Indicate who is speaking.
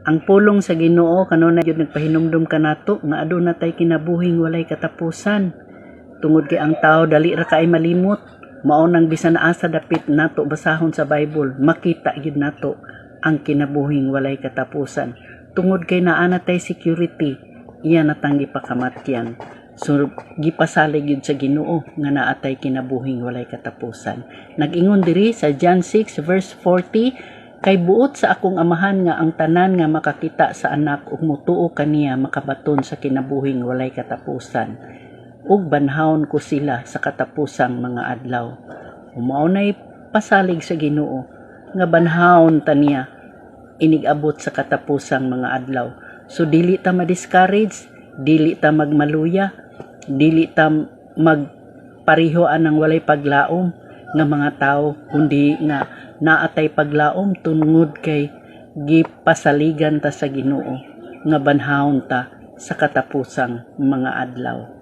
Speaker 1: Ang pulong sa Ginoo kanunay gyud nagpahinumdum kanato nga aduna tay kinabuhing walay katapusan. Tungod kay ang tao dali ra kaay malimot, mao nang bisan asa dapit nato basahon sa Bible, makita gyud nato ang kinabuhing walay katapusan. Tungod kay naa na tay security, iya natang gipakamatyan. So gipasalig gyud sa Ginoo nga naa tay kinabuhing walay katapusan. Nag-ingon diri sa John 6 verse 40, kay buot sa akong amahan nga ang tanan nga makakita sa anak ug mutuo kaniya makabaton sa kinabuhing walay katapusan. Ug banhawon ko sila sa katapusang mga adlaw. Mao nay pasalig sa Ginoo nga banhawon ta niya inigabot sa katapusang mga adlaw. So dili ta ma-discourage, dili ta magmaluya, dili ta magparihoan ng walay paglaom nga mga tao, kundi nga naatay paglaom tungod kay gipasaligan ta sa Ginoo nga banhawon ta sa katapusang mga adlaw.